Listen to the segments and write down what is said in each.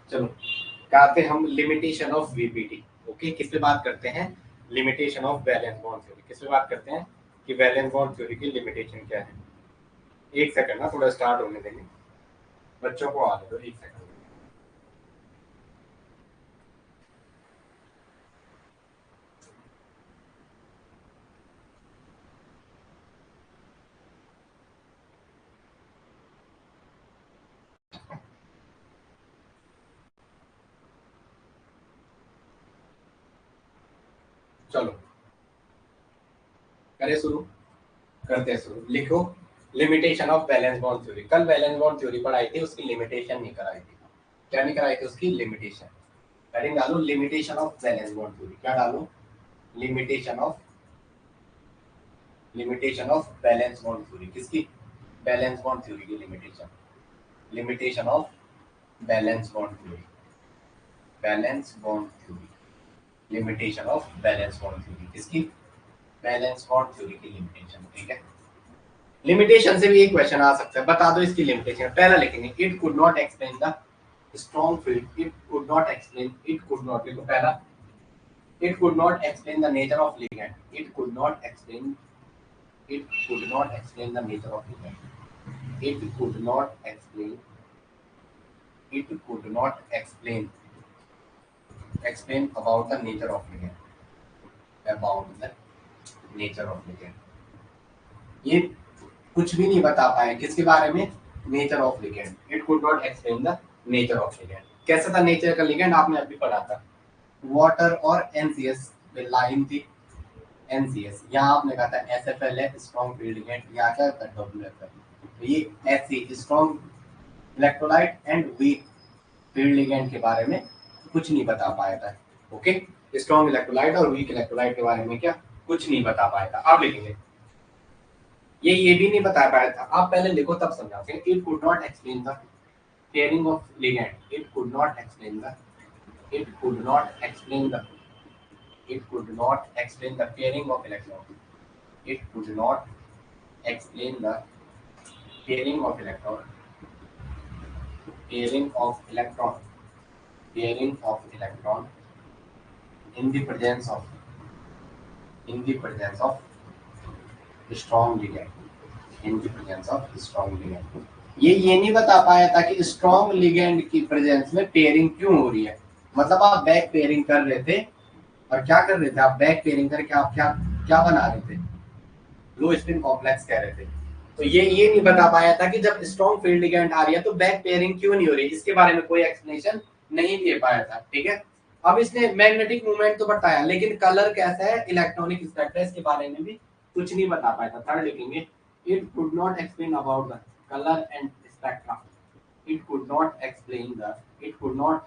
चलो करते हम लिमिटेशन ऑफ वीपीटी। ओके, किस पे बात करते हैं? Limitation of valence bond theory. किस पे बात करते हैं कि वैलेंस बॉन्ड थ्योरी की लिमिटेशन क्या है। एक सेकंड ना, थोड़ा स्टार्ट होने देंगे, बच्चों को आने दो, एक सेकंड। चलो करें शुरू, करते हैं शुरू। लिखो limitation of valence bond theory. कल वैलेंस बॉन्ड थ्योरी पढ़ाई थी, उसकी लिमिटेशन नहीं कराई थी। क्या नहीं कराई थी? उसकी लिमिटेशन। हेडिंग डालो limitation of valence bond theory. क्या डालो? Limitation of valence bond theory. किसकी? बैलेंस बॉन्ड थ्योरी की limitation. Limitation of valence bond theory. Valence bond theory, limitation of valence bond theory. किसकी? बैलेंस बॉन्ड थ्योरी की limitation. ठीक है, limitation से भी एक क्वेश्चन आ सकता है, बता दो इसकी लिमिटेशन। पहला लिखेंगे it could not explain the strong field. It could not explain, it could not, देखो पहला, it could not explain the nature of ligand. It could not explain, it could not explain the nature of event. It could not explain, it could not explain about the nature of event. About the nature of event. ये कुछ भी नहीं बता पाए किसके बारे में? Nature of ligand. It could not explain the nature of ligand. कैसा था नेचर का लिगेंड? आपने अभी पढ़ा था, वाटर और एनसीएस में लाइन थी। एनसीएस यहाँ आपने कहा था एसएफएल है, स्ट्रॉन्ग फील्ड लिगेंड। यहाँ क्या था? डब्ल्यूएफएल। तो ये SC, strong electrolyte and weak field ligand के बारे में कुछ नहीं बता पाया था। ओके, स्ट्रॉन्ग इलेक्ट्रोलाइट और वीक इलेक्ट्रोलाइट के बारे में क्या कुछ नहीं बता पाया था। आप लिखेंगे ये भी नहीं बता पाया था। आप पहले लिखो तब समझाओगे। It could not explain the pairing of ligand. It could not explain the, it could not explain the, it could not explain the pairing of electron. It could not explain the pairing of electron, pairing of electron, pairing of electron in the presence of, in the presence of strong ligand, in the presence of strong ligand। ये नहीं बता पाया था कि strong ligand की presence में pairing क्यों हो रही है। मतलब आप बैक पेयरिंग कर रहे थे, और क्या कर रहे थे आप? बैक पेयरिंग करके आप क्या क्या बना रहे थे? लो स्पिन कॉम्प्लेक्स कह रहे थे। तो ये नहीं बता पाया था कि जब स्ट्रॉन्ग फील्ड लिगेंड आ रही है तो बैक पेयरिंग क्यों नहीं हो रही। इसके बारे में कोई एक्सप्लेनेशन नहीं दे पाया था। ठीक है, अब इसने मैग्नेटिक मूवमेंट तो बताया, लेकिन कलर कैसा है, इलेक्ट्रॉनिक स्पेक्ट्रा, इसके बारे में भी कुछ नहीं बता पाया था। थर्ड लिखेंगे it could not explain about the colour and spectra. It could not explain the, it could not,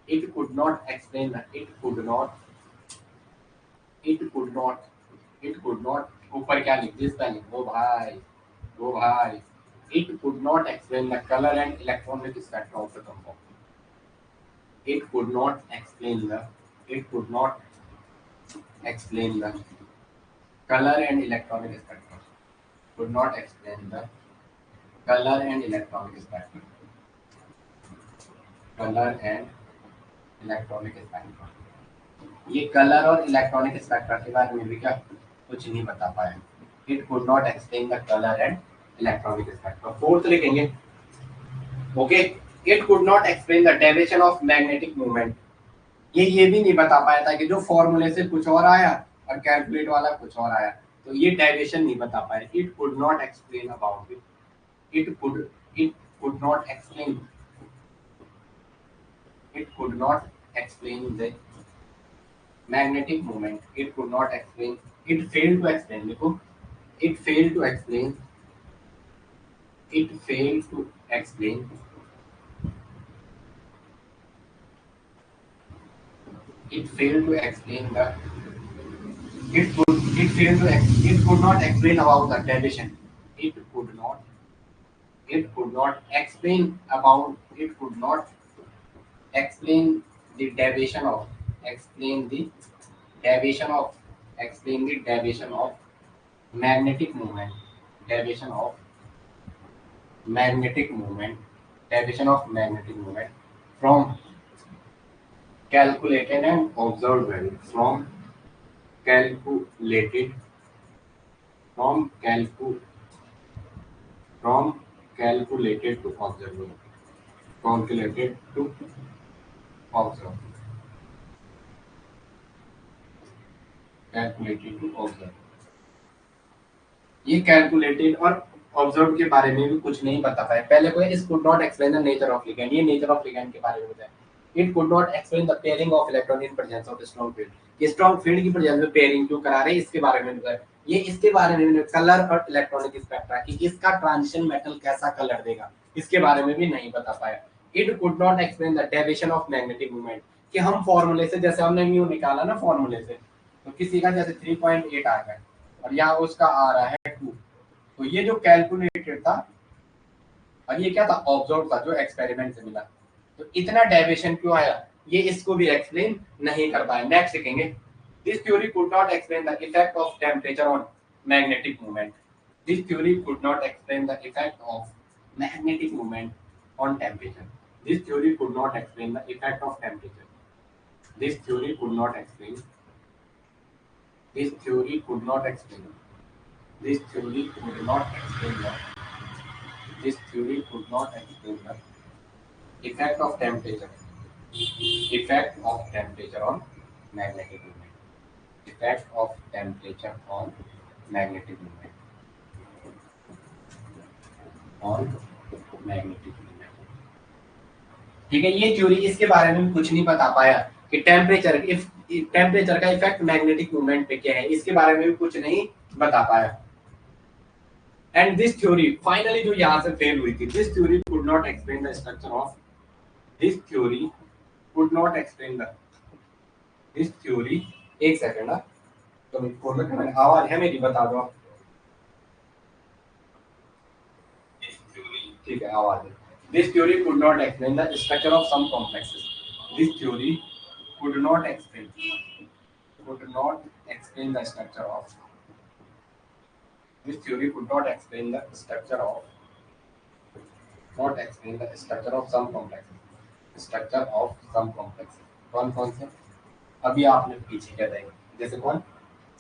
it could not explain the, it could not, it could not, it could not, ऊपर क्या लिख दिया spelling? वो भाई, वो भाई, it could not explain the color and electronic spectra of the compound. It could not explain the, it could not explain the color and electronic spectra. Could not explain the color and electronic spectra. Color and electronic spectra. ये colour और electronic spectra के बारे में भी क्या कुछ नहीं बता पाया। It could not explain the colour and electronic spectra. Fourth लिखेंगे okay, it could not explain the deviation of magnetic movement. ये भी नहीं बता पाया था कि जो फॉर्मूले से कुछ और आया और कैलकुलेट वाला कुछ और आया, तो ये डेविएशन नहीं बता पाया। It could not explain about it, it could, it could not explain, it could not explain the magnetic moment, it could not explain, it failed to explain, देखो it failed to explain, it failed to explain, it failed to explain the, it failed to it could not explain about the deviation, it could not, it could not explain about, it could not explain the deviation of, explain the deviation of, explain the deviation of magnetic moment, deviation of magnetic moment, deviation of magnetic moment, from calculated and observed value, calculated from calcu from calculated to observable, calculated to observe, calculated to observe। ये calculated और observe के बारे में भी कुछ नहीं बता पाए। पहले कोई इस could not explain the nature of ligand, ये नेचर ऑफ लिगैंड के बारे में बताया। It could not explain the pairing of electron in presence of strong field, ये स्ट्रांग फील्ड की प्रेजेंस में पेयरिंग क्यों करा रहे हैं इसके बारे में बताया। ये इसके बारे में कलर और इलेक्ट्रॉनिक स्पेक्ट्रा की इसका ट्रांजिशन मेटल कैसा कलर देगा इसके बारे में भी नहीं बता पाया। It could not explain the deviation of magnetic moment, कि हम फॉर्मूले से जैसे हमने म्यू निकाला ना फॉर्मूले से, तो किसी का जैसे 3.8 आ गया और यहाँ उसका आ रहा है 2, तो ये जो कैलकुलेटेड था और ये क्या था ऑब्जर्व था जो एक्सपेरिमेंट से मिला, तो इतना डेविएशन क्यों आया ये इसको भी एक्सप्लेन नहीं कर पाए। नेक्स्ट लिखेंगे this theory could not explain the effect of temperature on magnetic movement, this theory could not explain the effect of magnetic movement on temperature, this theory could not explain the effect of temperature, this theory could not explain, this theory could not explain, this theory could not explain the this theory could not explain the effect of temperature, effect of temperature on magnetic movement, effect of temperature on magnetic movement, on magnetic movement। ठीक है, ये theory इसके बारे में कुछ नहीं बता पाया कि टेम्परेचर का इफेक्ट मैग्नेटिक मूवमेंट पे क्या है, इसके बारे में भी कुछ नहीं बता पाया। And this theory finally जो यहाँ से फेल हुई थी, this theory could not explain the structure of, this theory could not explain the, this theory, एक सेकंड ना, तो मैं फोन रखा मैंने, आवाज है मेरी बता दो आप। ठीक है आवाज है। This theory could not explain the structure of some complexes, this theory could not explain the structure of, this theory could not explain the structure of, not explain the structure of some complexes, structure of some complexes। कौन कौन से अभी आपने पीछे क्या देखा, जैसे कौन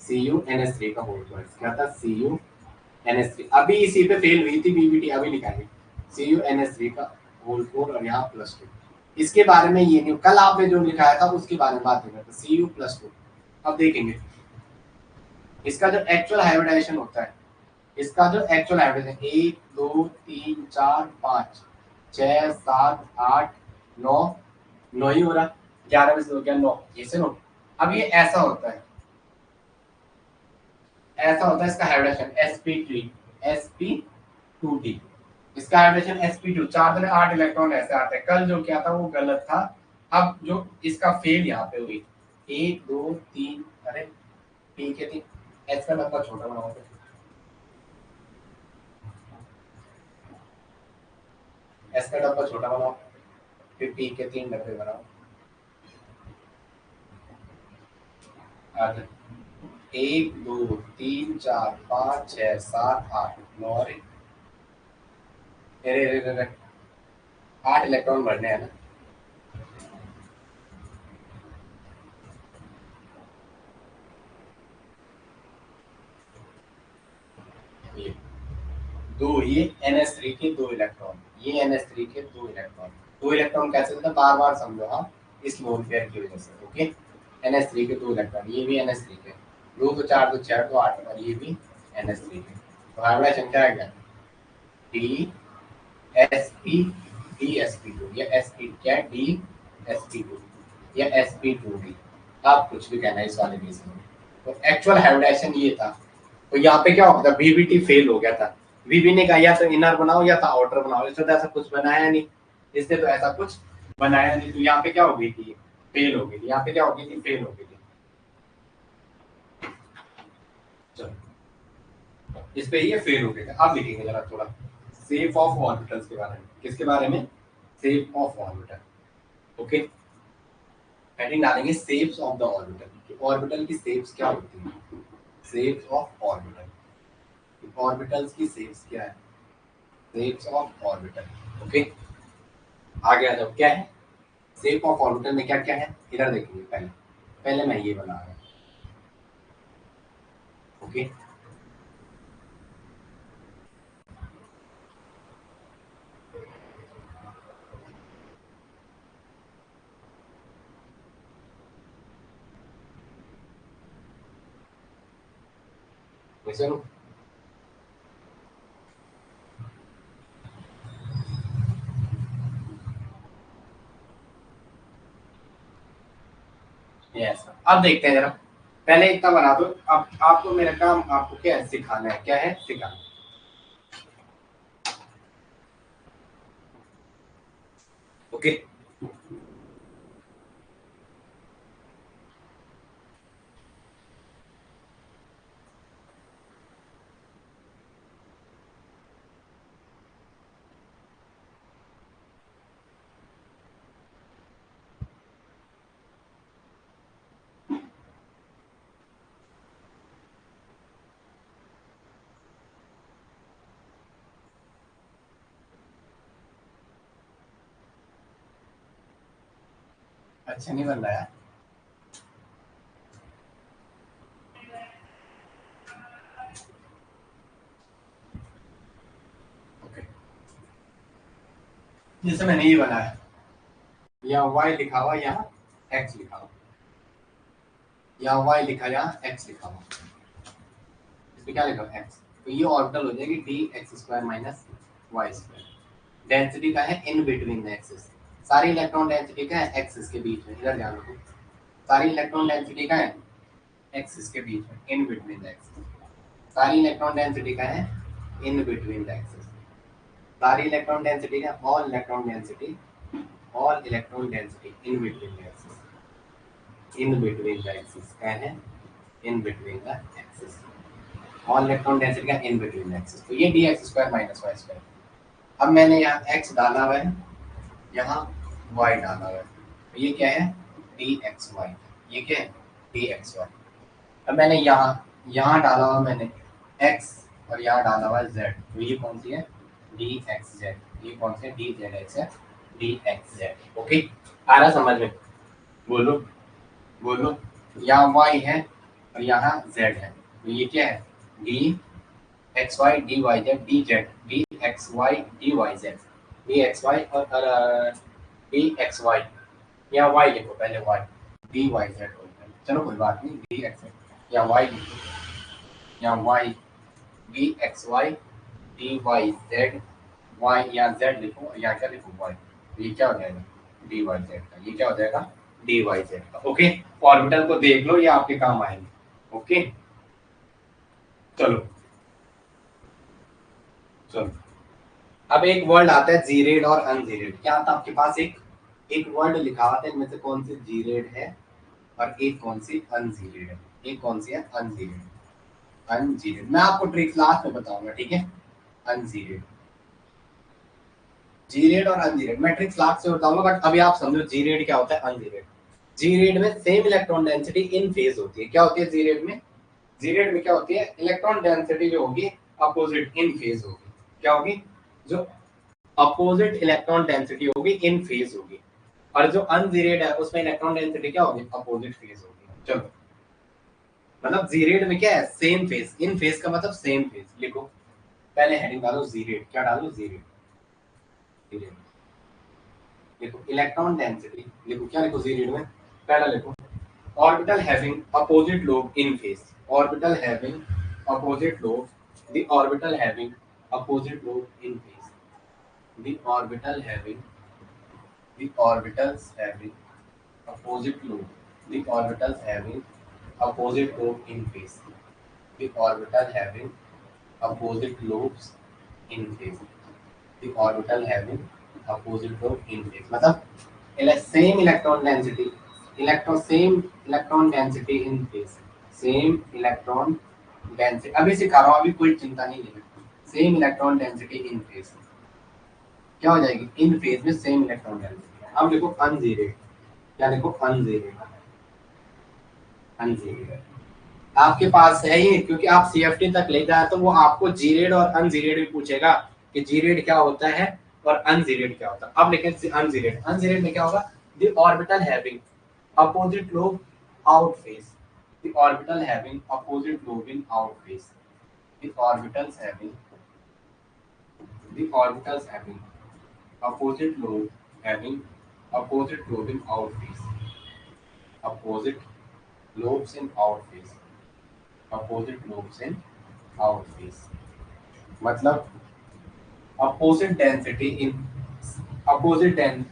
CuNS3 का होल ट्वाइस क्या था, CuNS3 अभी इसी पे फेल हुई थी बीबीटी, अभी निकाली CuNS3 का होल 4 और यहाँ +2, इसके बारे में ये नहीं, कल आपने जो लिखाया था उसके बारे में बात नहीं करते, Cu+2। अब देखेंगे इसका जो एक्चुअल हाइब्रिडाइजेशन होता है, इसका जो एक्चुअल हाइब्रिडाइजेशन 1 2 3 4 5 6 7 8 9 9 ही हो रहा, 11 में से हो गया 9, ये से 9। अब ये ऐसा होता है, ऐसा होता है इसका हाइब्रिडेशन sp2d, इसका हाइब्रिडेशन sp2, 4 में 8 इलेक्ट्रॉन ऐसे आते हैं। कल जो क्या था वो गलत था, अब जो इसका फेल यहाँ पे हुई 1 2 3, अरे p के 3, s का डब्बा छोटा बनाओ, s का डब्बा छोटा बनाओ, फिर p के 3 डब्बे बनाओ। आगे 1 2 3 4 5 6 7 8 9, अरे 8 इलेक्ट्रॉन भरने हैं ना, ये दो, ये NS3 के 2 इलेक्ट्रॉन, ये NS3 के 2 इलेक्ट्रॉन, 2 इलेक्ट्रॉन कैसे होता है बार बार समझो, हाँ इस लोन पेयर की वजह से। ओके NS3 के 2 इलेक्ट्रॉन, ये भी NS3 के 2 तो 4 तो 6 तो 8 और ये भी NS3 के, तो हाइब्रिडाइजेशन क्या है, DSP2 या SP क्या है, DSP2 या SP2D, आप कुछ भी कहना है इस वाले केस में। तो एक्चुअल हाइब्रिडाइजेशन ये था, तो यहाँ पे क्या होता, बीबीटी फेल हो गया था, बीबी ने कहा या तो इनर बनाओ या तो आउटर बनाओ, इसने तो ऐसा कुछ बनाया नहीं, इसने तो ऐसा कुछ बनाया नहीं, तो यहाँ पे क्या हो गई थी, फेल हो गई थी, यहाँ पे क्या हो गई थी, फेल हो गई थी। चलो इस पे ये फेल हो गया था। अब लिखेंगे जरा थोड़ा शेप ऑफ ऑर्बिटल्स के बारे में, किसके बारे में, shape of orbital. Okay heading डालेंगे shapes of the orbital, orbital की शेप्स क्या होती है, शेप्स ऑफ ऑर्बिटल, ऑर्बिटल्स की शेप्स क्या है, शेप्स ऑफ ऑर्बिटल। ओके आगे आ जाओ, क्या है शेप ऑफ ऑर्बिटल में क्या क्या है इधर देखेंगे। पहले पहले मैं ये बना रहा हूँ। ओके, वैसे यस। अब देखते हैं जरा, पहले इतना बना दो। अब आपको मेरा काम आपको क्या है सिखाना है, क्या है सिखाना। ओके, अच्छा नहीं बन रहा है। ओके, जैसे मैंने ये बनाया, यहाँ y लिखा हुआ, यहाँ x लिखा हुआ, यहाँ y लिखा, यहाँ x लिखा हुआ, इसमें क्या लिखा हुआ x, तो ये ऑर्बिटल हो जाएगी D X square minus Y square. Density का है इन बिटवीन द एक्सिस। सारी इलेक्ट्रॉन डेंसिटी का है एक्सिस के बीच में, इधर ध्यान रखो। सारी इलेक्ट्रॉन डेंसिटी का है एक्सिस के बीच में, इन बिटवीन द एक्सिस। सारी इलेक्ट्रॉन डेंसिटी का है इन बिटवीन द एक्सिस। सारी इलेक्ट्रॉन डेंसिटी का all electron density, all electron density in between the axis, in between the axis क्या है, in between the axis. All electron density का in between the axis, तो ये D X square minus Y square. अब मैंने यहाँ x डाला हुआ है, यहाँ y डाला हुआ है, तो ये क्या है डी एक्स वाई, ये क्या है डी एक्स वाई। अब मैंने यहाँ डाला हुआ मैंने x और यहाँ डाला हुआ z, तो ये कौन सी है डी एक्स जेड, ये कौन सी है डी जेड एक्स है, डी एक्स जेड। ओके, आ रहा समझ में, बोलो बोलो। यहाँ y है और यहाँ z है, तो ये क्या है D X Y D Y Z, D Z D X Y D Y Z, D X Y और डी एक्स वाई, यहाँ वाई लिखो पहले, वाई डी वाई जेड, चलो कोई बात नहीं, डी एक्स यहाँ वाई लिखो, यहाँ Y D X Y D Y Z, Y यहाँ जेड लिखो, यहाँ क्या लिखो वाई, ये क्या हो जाएगा डी वाई जेड का, ये क्या हो जाएगा डी वाई जेड का। ओके, ऑर्बिटल को देख लो, ये आपके काम आएंगे। ओके, चलो चलो, अब एक वर्ड आता है जीरेड और अनजीरेड। क्या आता है आपके पास, एक वर्ड लिखा हुआ है, इनमें से कौन सी जीरेड है और एक कौन सी अनजीरेड है, एक कौन सी है अनजीरेड, अनजीरेड। मैं आपको ट्रिक लास्ट में बताऊंगा, ठीक है। अनजीरेड, जीरेड और अनजीरेड मैं ट्रिक्स लास्ट से बताऊंगा, बट अभी आप समझो जीरेड क्या होता है, अनजीरेड। जीरेड में सेम इलेक्ट्रॉन डेंसिटी इन फेज होती है। क्या होती है जीरेड में, जीरेड में क्या होती है इलेक्ट्रॉन डेंसिटी जो होगी अपोजिट इन फेज होगी। क्या होगी, जो अपोजिट इलेक्ट्रॉन डेंसिटी होगी इन फेज होगी, और जो अनजीरेड है उसमें इलेक्ट्रॉन डेंसिटी क्या होगी अपोजिट फेज होगी। चलो, मतलब जीरेड में क्या है सेम फेज, इन फेज का मतलब सेम फेज। लिखो पहले हेडिंग डालो जीरेड, क्या डालो जीरेड, जीरेड लिखो इलेक्ट्रॉन डेंसिटी, लिखो क्या लिखो जीरेड में, पहला लिखो orbital having opposite lobe in phase, orbital having opposite lobe, the orbital having opposite lobe in phase, the orbital having, the orbitals having opposite lobe, the orbitals having opposite lobe in phase, the orbital having opposite lobes in phase, the orbital having opposite lobe in phase, मतलब same electron density, same electron density in phase, same electron density, अभी सिखा रहा हूँ, अभी कोई चिंता नहीं है। सेम इलेक्ट्रॉन डेंसिटी इन फेज क्या हो जाएगी, इन फेज में सेम इलेक्ट्रॉन डेंसिटी। अब लिखो अनजीरेड, क्या लिखो अनजीरेड, अनजीरेड आपके पास है ही, क्योंकि आप सीएफटी तक ले जाए तो वो आपको जीरेड और अनजीरेड भी पूछेगा कि जीरेड क्या होता है और अनजीरेड क्या होता है। अब लिखें अनजीरेड, अनजीरेड में क्या होगा The orbital having opposite lobe out phase. The orbital having opposite lobe in out phase. The orbitals having the orbitals having opposite lobe in out phase. Opposite lobes in out phase. Opposite lobes in out phase. मतलब opposite density in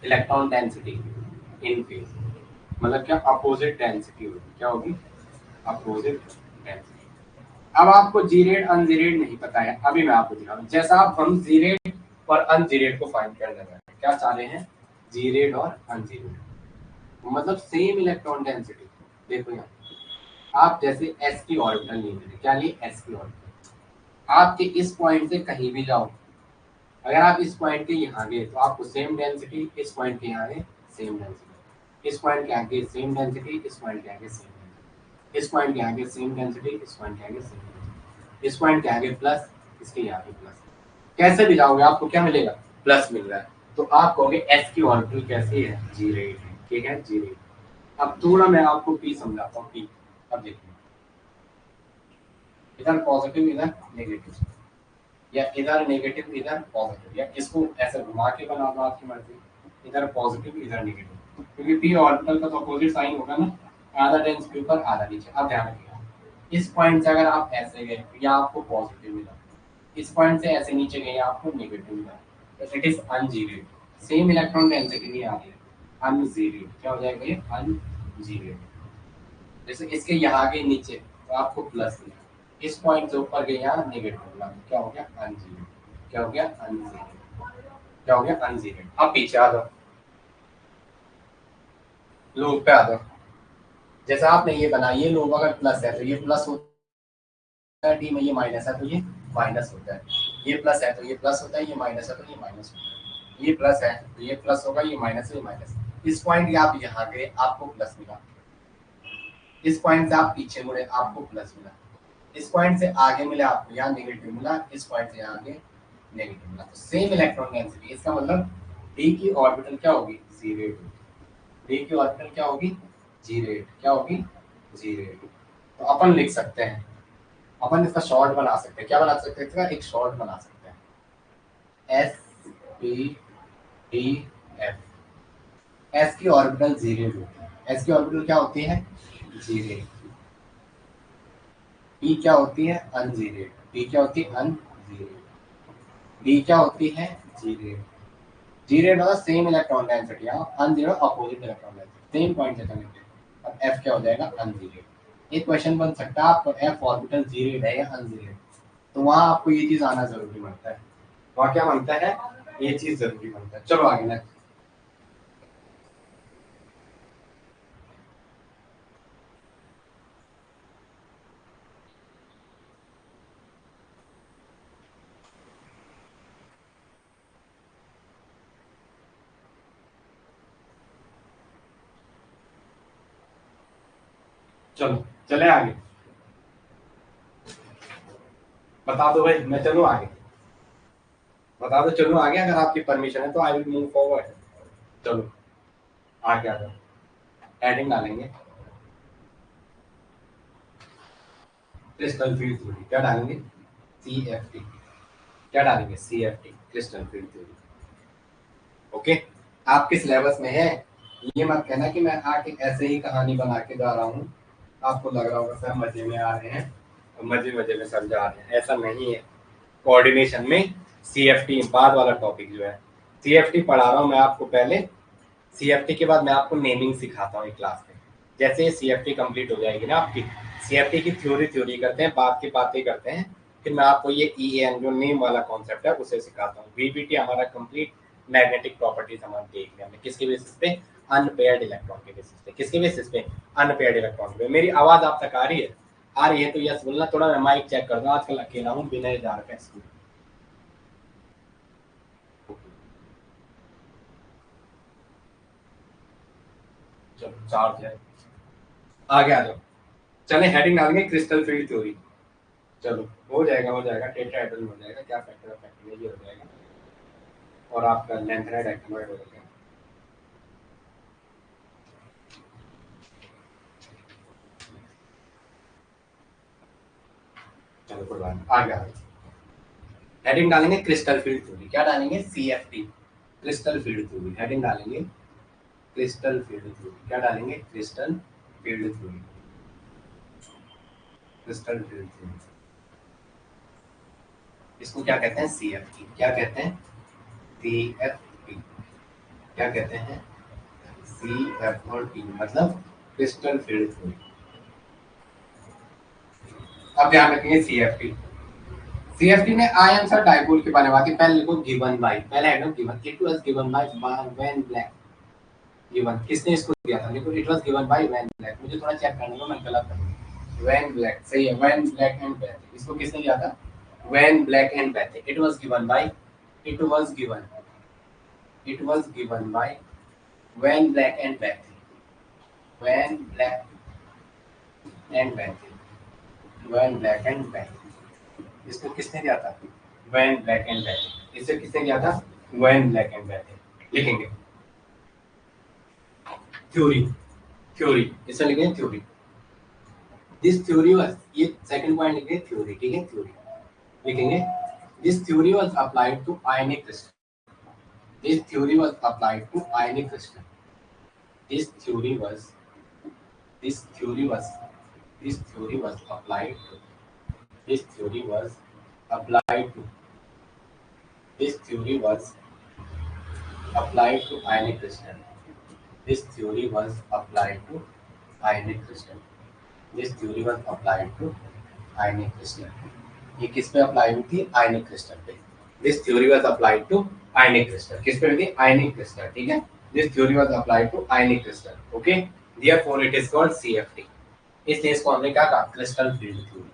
electron density in phase. मतलब क्या opposite density होगी, क्या होगी opposite density. अब आपको जी red अन जी red नहीं पता है, अभी मैं आपको दिखा रहा हूँ। जैसा आप हम जी रेड और अन जी रेड को फाइंड कर रहे हैं, क्या चाह रहे हैं, जी रेड और अन जी रेड, मतलब सेम इलेक्ट्रॉन डेंसिटी। देखो यहाँ आप जैसे एस की ऑर्बिटल ले रहे, क्या लिए एस की ऑर्बिटल, आपके इस पॉइंट से कहीं भी जाओ, अगर आप इस पॉइंट के यहाँ गए तो आपको सेम डेंसिटी, इस पॉइंट के यहाँ गए सेम डेंसिटी, इस पॉइंट के आगे सेम डेंसिटी, इस पॉइंट के आगे सेम डेंसिटी, इस पॉइंट के आगे सेम डेंसिटी, इस पॉइंट के आगे सेम डेंसिटी, इस पॉइंट के आगे प्लस, इसके यहाँ भी प्लस। कैसे भी जाओगे आपको क्या मिलेगा, प्लस मिल रहा है, तो आप कहोगे एस की ऑर्बिटल कैसी है, जी रेड है, ठीक है जी रेड। अब थोड़ा मैं आपको पी समझाता हूँ, पी। अब देखिए इधर पॉजिटिव इधर नेगेटिव, या इधर नेगेटिव इधर पॉजिटिव, या इसको ऐसे घुमा के बना दो आपकी मर्जी, इधर पॉजिटिव इधर नेगेटिव, क्योंकि पी ऑर्बिटल का तो अपोजिट साइन होगा ना, आधा डेंसिटी ऊपर आधा नीचे। अब ध्यान रखिएगा, इस पॉइंट से अगर आप ऐसे गए तो या आपको पॉजिटिव मिला, इस पॉइंट से ऐसे नीचे गए आपको नेगेटिव मिला, तो it is ungeared, same electron density नहीं आ रही है, अनजीरेड। क्या हो जाएगा ये, अनजीरेड। जैसे इसके यहाँ गए नीचे तो आपको प्लस मिला, इस पॉइंट से ऊपर गए यहाँ नेगेटिव मिला, तो क्या हो गया अनजीरेड, क्या हो गया अनजीरेड, क्या हो गया अनजीरेड। अब पीछे आ जाओ, लूप पे आ जाओ। जैसे आपने ये बना, ये लूप अगर प्लस है तो ये प्लस होता है, डी में ये माइनस है तो ये माइनस होता है, ये प्लस है तो ये प्लस होता है, ये माइनस है तो ये माइनस होता है, ये प्लस है तो ये प्लस होगा, ये माइनस है ये माइनस। इस पॉइंट के आप यहाँ गए आपको प्लस मिला, इस पॉइंट से आप पीछे मुड़े आपको प्लस मिला, इस पॉइंट से आगे मिला आपको यहाँ नेगेटिव मिला, इस पॉइंट से यहाँ आगे नेगेटिव मिला, तो सेम इलेक्ट्रॉन डेंसिटी। इसका मतलब डी की ऑर्बिटल क्या होगी, जी रेड होगी, डी की ऑर्बिटल क्या होगी, जी रेड, क्या होगी जी रेड। तो अपन लिख सकते हैं, अपन इसका शॉर्ट बना सकते हैं, क्या बना सकते हैं, इसका एक शॉर्ट बना सकते हैं, S P D F. S की ऑर्बिटल जी रेड होती है, एस की ऑर्बिटल क्या होती है, जी रेड। पी क्या होती है, अनजीरेड, पी क्या होती है अनजीरेड, डी क्या होती है, जीरेड। जीरेड मतलब same electron density, ungeared opposite electron density, same point से कनेक्टेड। अब एफ क्या हो जाएगा, अनजीरेड। एक क्वेश्चन बन सकता है आपको, एफ ऑर्बिटल जीरेड है या अनजीरेड, तो वहां आपको ये चीज आना जरूरी बनता है, वहां क्या बनता है, ये चीज जरूरी बनता है। चलो आगे नेक्स्ट। चलो चले आगे, बता दो भाई, मैं चलूं आगे, बता दो चलूं आगे, अगर आपकी परमिशन है तो आई विल मूव फॉरवर्ड। चलो आगे आ जाओ, हेडिंग डालेंगे क्रिस्टल फील्ड थ्योरी, क्या डालेंगे, सी एफ टी, क्या डालेंगे, C F T crystal field theory. Okay, आपके सिलेबस में है, ये मत कहना कि मैं आके ऐसे ही कहानी बना के जा रहा हूँ, आपको लग रहा होगा सर मजे में आ रहे हैं, मजे मजे में समझा रहे हैं, ऐसा नहीं है। कोऑर्डिनेशन में सी एफ टी बाद वाला टॉपिक जो है, सी एफ टी पढ़ा रहा हूँ मैं आपको पहले, सी एफ टी के बाद मैं आपको नेमिंग सिखाता हूँ एक क्लास में। जैसे सी एफ टी कंप्लीट हो जाएगी ना आपकी, सी एफ टी की थ्योरी करते हैं, बात की बातें करते हैं, फिर मैं आपको ये ई एन जो नेम वाला कॉन्सेप्ट है उसे सिखाता हूँ। वीबीटी हमारा कंप्लीट मैग्नेटिक प्रॉपर्टीज हमारे देख लिया हमने, किसके बेसिस पे, अनपेयर्ड इलेक्ट्रॉन के बेसिस पे, किसके बेसिस पे, अनपेयर्ड इलेक्ट्रॉन पे। मेरी आवाज आप तक आ रही है, आ रही है तो यस बोलना, थोड़ा मैं माइक चेक कर दूँ, आजकल अकेला हूँ बिना जा रहा स्कूल। चलो चार्ज है, आगे आ जाओ। चले हेडिंग डालेंगे क्रिस्टल फील्ड थ्योरी। चलो हो जाएगा टेट्राहेड्रल में हो जाएगा, क्या फैक्टर फैक्टर ये हो जाएगा, और आपका लेंथेनाइड एक्टिनोइड हो जाएगा। कोई बात नहीं, आ गया। हेडिंग डालेंगे क्रिस्टल फील्ड थ्योरी। क्या डालेंगे? CFT, crystal field theory. Heading डालेंगे क्रिस्टल फील्ड थ्योरी। क्या डालेंगे? Crystal field theory, crystal field theory. इसको क्या कहते हैं? CFT। क्या कहते हैं? CFT। क्या कहते हैं? CFT मतलब क्रिस्टल फील्ड थ्योरी। अब ध्यान रखेंगे CFT में आयंस और डाइपोल के बारे में बात है। पहले लिखो गिवन बाय, पहला है ना given, it was given by Van Vleck. Given किसने इसको दिया था? देखो it was given by Van Vleck. मुझे थोड़ा चेक करने दो, मैं गलत कर, वैन ब्लैक सही है, वैन ब्लैक एंड बैथ। इसको किसने दिया था? Van Vleck and Bethe. It was given by, it was given, it was given by Van Vleck and Bethe, Van Vleck and Bethe, Van Vleck and Bethe. इसको किसने दिया था? Van Vleck and Bethe. इसे किसने दिया था? Van Vleck and Bethe. लिखेंगे theory, theory इसे लिखेंगे थ्योरी। दिस थ्योरी वाज, ये सेकंड पॉइंट लिखेंगे थ्योरी, ठीक है, थ्योरी लिखेंगे। This theory was applied to ionic crystal. This theory was applied to ionic crystal. This theory was, this theory was, this theory was applied to, this theory was applied to, this theory was applied to ionic crystal. This theory was applied to ionic crystal. This theory was applied to ionic crystal. ये किस पे apply हुई थी? आयनिक crystal पे। This theory was applied to ionic crystal. किस पे हुई थी? आयनिक क्रिस्टल, ठीक है। This theory was applied to ionic crystal. Okay. Therefore it is called CFT. इसलिए इसको हमने क्या कहा? Crystal field theory.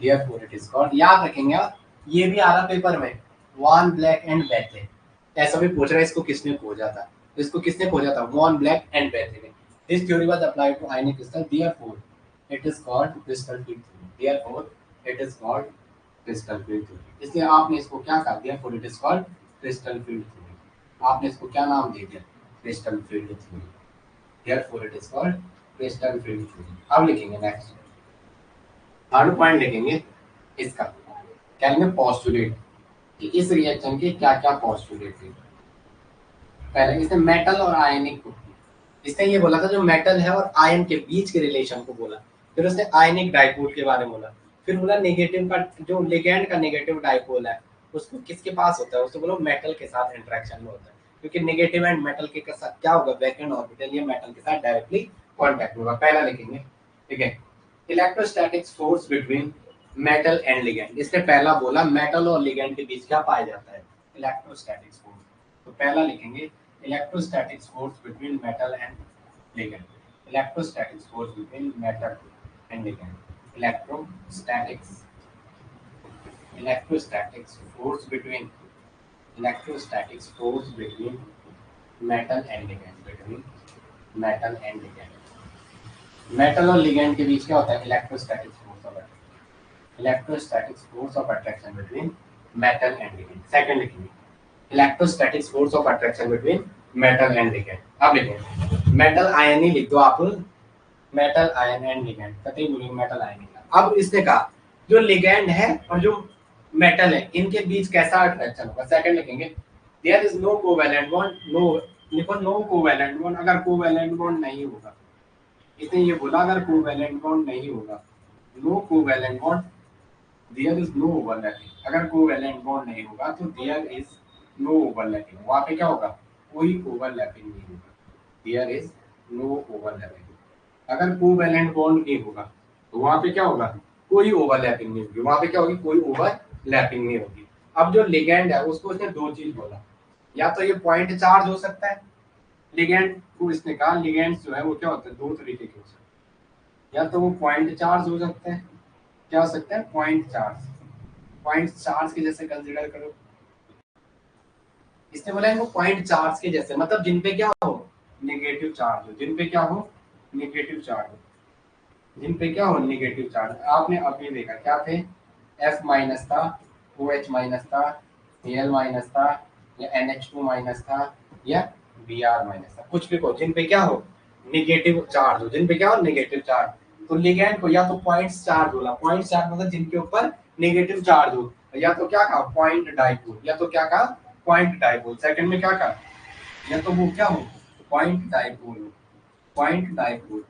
Therefore it is called, याद रखेंगे आप, ये भी आ रहा पेपर में, वॉन ब्लैक एंड बैथे। ऐसा भी पूछ रहा है इसको किसने खोजा था, इसको किसने खोजा था? वॉन ब्लैक एंड बैथे ने। This theory was applied to ionic crystal, therefore it is called crystal field theory. Therefore it is called crystal field theory. इसलिए आपने इसको क्या कहा? Therefore it is called crystal field theory. आपने इसको क्या नाम दे दिया? Crystal field theory. Therefore it is called crystal field theory. अब लिखेंगे नेक्स्ट, थर्ड पॉइंट लिखेंगे इसका, क्या लिखेंगे? पोस्टुलेट, कि इस रिएक्शन के क्या क्या पोस्टुलेट थे। पहले इसने मेटल और आयनिक को, इसने ये बोला था जो मेटल है और आयन के बीच के रिलेशन को बोला। फिर उसने आयनिक डाइपोल के बारे में बोला। फिर बोला नेगेटिव का, जो लिगैंड का नेगेटिव डाइपोल है उसको किसके पास होता है? उसको बोलो मेटल के साथ इंटरेक्शन में होता है, क्योंकि नेगेटिव एंड मेटल के साथ क्या होगा? वैकेंट ऑर्बिटल ये मेटल के साथ डायरेक्टली कांटेक्ट होगा। पहला लिखेंगे, ठीक है, electrostatics force between metal and ligand. इसने पहला बोला मेटल और लिगैंड के बीच क्या पाया जाता है? Electrostatics force. तो पहला लिखेंगे electrostatics force between metal and ligand. Electrostatics force between metal and ligand. Electrostatics, electrostatics force between, electrostatics force between metal and ligand, between metal and ligand. Metal और लिगैंड के बीच क्या होता है? Electrostatics force of attraction, electrostatics force of attraction between metal and ligand. Second लिखेंगे electrostatics force of attraction between metal and ligand. अब लिखें metal ion ही लिख दो आप, मेटल आयन एंड लिगैंड, कतई बोलेंगे मेटल आयन। अब इसने कहा जो लिगैंड है और जो मेटल है इनके बीच कैसा अट्रैक्शन होगा? सेकंड लिखेंगे there is no covalent bond, no लिखो नो कोवैलेंट बॉन्ड। अगर कोवैलेंट बॉन्ड नहीं होगा, इसने ये बोला अगर कोवैलेंट बॉन्ड नहीं होगा, no covalent bond, there is no overlapping. अगर कोवैलेंट बॉन्ड नहीं होगा तो देयर इज नो ओवरलैपिंग, वहां पे क्या होगा? कोई ओवरलैपिंग नहीं होगा। There is no overlapping. अगर कोवैलेंट बॉन्ड नहीं होगा तो वहां पे क्या होगा? कोई ओवरलैपिंग नहीं होगी, वहां पे क्या होगी? कोई ओवरलैपिंग नहीं होगी। अब जो लिगैंड है उसको उसने दो चीज बोला, या तो ये पॉइंट चार्ज हो सकता है, लिगैंड को इसने कहा लिगैंड जो है वो क्या होता है? दो तरीके के हो सकते हैं, या तो वो पॉइंट चार्ज हो सकते हैं, क्या हो सकता है? पॉइंट चार्ज, पॉइंट चार्ज के जैसे कंसीडर करो। इसने बोला इनको पॉइंट चार्ज के जैसे, मतलब जिन पे क्या हो? नेगेटिव चार्ज हो, जिन पे क्या हो? नेगेटिव चार्ज हो, जिन पे क्या हो? Negative charge. आपने अभी देखा क्या थे? F माइनस था, OH माइनस था, Al माइनस था, या NH2 माइनस था, या Br माइनस था, कुछ भी को, जिन पे क्या हो? नेगेटिव चार्ज हो, जिन पे क्या हो? Negative charge. तो लिगैंड को या तो पॉइंट चार्ज बोला, पॉइंट चार्ज मतलब जिनके ऊपर नेगेटिव चार्ज हो, या तो क्या कहा पॉइंट डाइपोल, या तो क्या कहा पॉइंट डाइपोल। सेकंड में क्या कहा, या तो वो क्या हो पॉइंट डाइपोल हो, पॉइंट डाइपोल।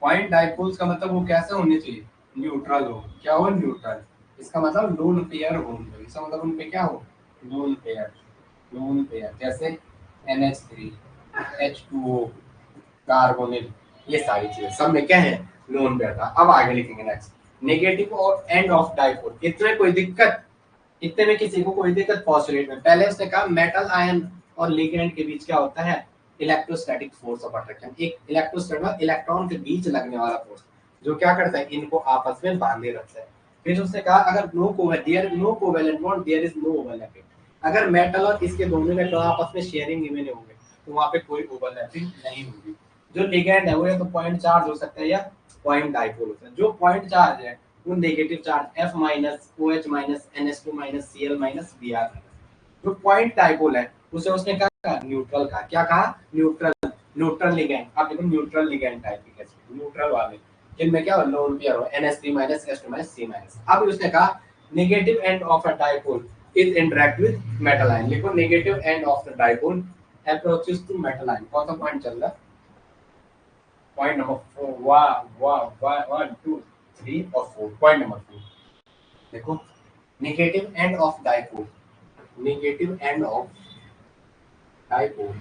पॉइंट डाइपोल्स का मतलब वो कैसे होने चाहिए, न्यूट्रल हो। क्या हो, न्यूट्रल। इसका मतलब लोन पेयर हो उनपे, इसका मतलब उनपे क्या हो, लोन पेयर। लोन पेयर जैसे NH3 H2O कार्बोनिल, ये सारी चीजें सब में क्या है, लोन पेयर था। अब आगे लिखेंगे नेक्स्ट, नेगेटिव और एंड ऑफ डाइपोल। इतने कोई दिक्कत, इतने में किसी को कोई दिक्कत पॉस्टुलेट में। पहले उसने कहा मेटल आयन और लिगेंड के बीच क्या होता है, इलेक्ट्रोस्टैटिक फोर्स ऑफ अट्रैक्शन। एक इलेक्ट्रोस्टैटिक इलेक्ट्रॉन के बीच लगने वाला फोर्स जो क्या करता है, इनको आपस में बांधे रखता है। फिर उसने कहा अगर no covalent bond there is no overlapping. अगर मेटल और इसके दोनों इलेक्ट्रॉन आपस में शेयरिंग में होंगे तो वहां पे कोई ओवरलैपिंग नहीं होगी। जो लिगेंड है वो या तो पॉइंट चार्ज हो सकता है या पॉइंट डाइपोल होता है। जो पॉइंट चार्ज है वो negative charge F minus OH minus NH2 minus Cl minus Br minus. जो पॉइंट डाइपोल है उसे उसने कहा न्यूट्रल कहा। क्या कहा, न्यूट्रल। न्यूट्रल लिगेंड, आप देखो न्यूट्रल लिगेंड टाइप की कैसे, न्यूट्रल वाले जिनमें क्या लोन पेयर हो NH3 minus H2 minus C minus. अब उसने कहा negative end of a dipole is interact with metal ion. लिखो negative end of the dipole approaches to metal ion. कौन सा पॉइंट चल रहा है, पॉइंट नंबर 4। वाह वाह वाह, 1 2 3 और 4, पॉइंट नंबर 4। देखो negative end of dipole, negative end of dipole,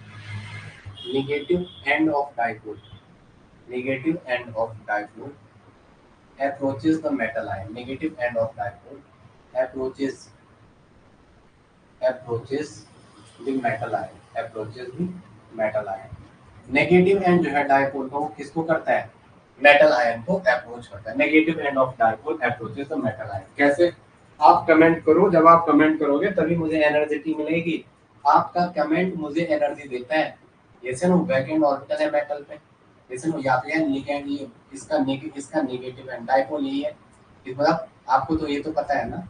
negative end of dipole, negative end of dipole approaches the metal ion, negative end of dipole approaches the metal ion, approaches the metal ion। Negative and जो है dipole का वो किसको करता है, metal ion को approach करता है। Negative end of dipole approaches the metal ion. कैसे, आप कमेंट करो, जब आप कमेंट करोगे तभी मुझे एनर्जी मिलेगी। आपका कमेंट मुझे एनर्जी देता है। जैसे ना वैकेंट ऑर्बिटल है मेटल पे, जैसे ना या तो है लिगेंड, ये इसका नेगेटिव एंड डाइपोल यही है। इस मतलब आपको तो ये तो पता है ना।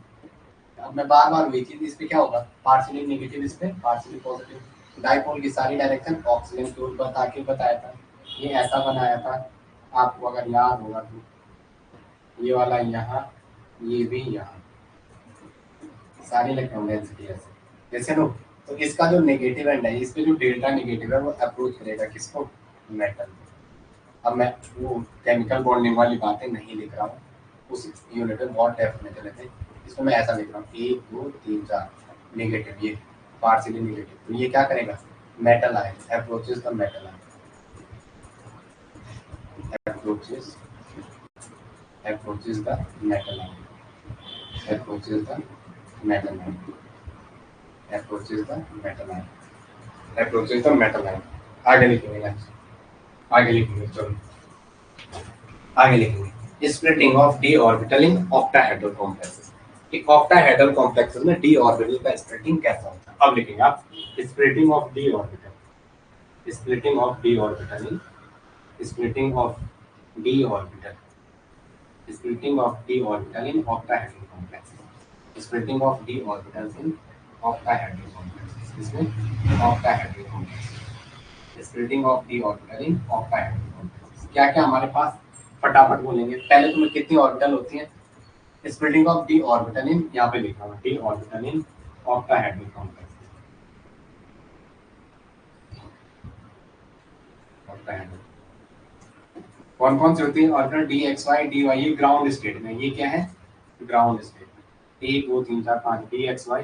अब मैं बार बार वही चीज, इस पे क्या होगा, पार्शियली नेगेटिव, इस पे पार्शियली पॉजिटिव। डाइपोल की सारी डायरेक्शन ऑक्सीजन की ओर बता के बताया था, ये ऐसा बनाया था आपको अगर याद होगा तो। ये वाला यहाँ, ये भी यहाँ, सारी इलेक्ट्रॉन डेंसिटी ऐसे जैसे नो। तो इसका जो नेगेटिव एंड है, इसमें जो डेल्टा नेगेटिव है वो अप्रोच करेगा किसको, मेटल। अब मैं वो केमिकल बॉन्डिंग वाली बातें नहीं लिख रहा हूँ, उस यूनिट में बहुत डेप्थ में चले थे। इसमें मैं ऐसा लिख रहा हूँ 1 2 3 4 नेगेटिव, ये पार्शियली नेगेटिव। तो ये क्या करेगा, metal ion approaches the metal ion, approaches approaches the metal ion, approaches the metal ion, approaches the metal ion, approaches the metal ion। आगे लिखेंगे नेक्स्ट, आगे लिखेंगे, चलो आगे लिखेंगे splitting of d orbital in octahedral complexes. कि octahedral complexes में D orbital का स्प्लिटिंग कैसा होता है। अब लिखेंगे आप splitting of d orbital, splitting of d orbital in, splitting of d orbital, splitting of d orbital in octahedral complexes, splitting of d orbitals in octahedral complexes, इसमें octahedral complexes, splitting of d orbital in octahedral complexes। क्या क्या हमारे पास, फटाफट बोलेंगे। पहले तुम्हें कितनी orbital होती है, splitting of d orbital in, यहाँ पे लिखा हुआ d orbital in octahedral complexes, octahedral कौन कौन सी होती है orbital, D X Y D Y, ये ग्राउंड स्टेट में, ये क्या है ground state. 1 2 3 4 5 D X Y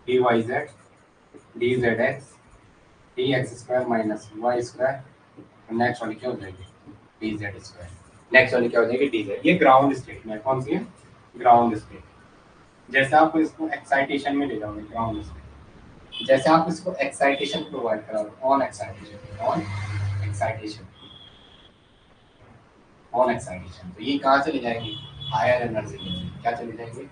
D Y Z D Z X D X square minus Y square. Next वाली क्या हो जाएगी, डी जेड स्क्वायर। नेक्स्ट वाली क्या हो जाएगी, डी जेड। ये ग्राउंड स्टेट में कौन सी है, ग्राउंड स्टेट। जैसे आप इसको एक्साइटेशन में ले जाओगे ग्राउंड स्टेट, जैसे आप इसको एक्साइटेशन प्रोवाइड कराओगे, on excitation, on excitation, on excitation, तो ये कहाँ चली जाएंगी, हायर एनर्जी लेवल। क्या चली जाएंगी,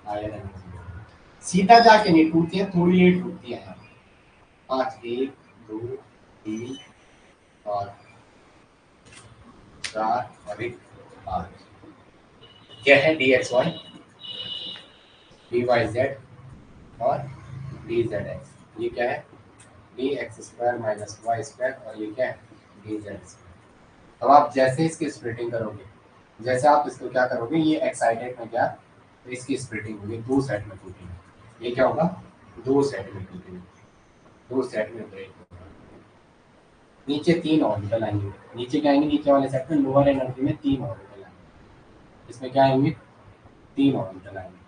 हायर एनर्जी लेवल। सीधा जाके नहीं टूटती है, थोड़ी लेट टूटती है यहाँ। 5 1 2 3 और 4 और 1 5। क्या है, D X Y D Y Z और डी जेड एक्स। ये क्या है, D X square minus Y square और ये क्या है, डी जेड स्क्वायर। अब आप जैसे इसकी स्प्लिटिंग करोगे, जैसे आप इसको क्या करोगे, ये एक्साइटेड में क्या तो इसकी स्प्लिटिंग होगी, दो सेट में टूटेंगे। ये क्या होगा, दो सेट में टूटेंगे, दो सेट में ब्रेक होगा। नीचे तीन ऑर्बिटल आएंगे, नीचे क्या आएंगे, नीचे वाले सेट में लोअर एनर्जी में तीन ऑर्बिटल आएंगे। इसमें क्या आएंगे, तीन ऑर्बिटल आएंगे,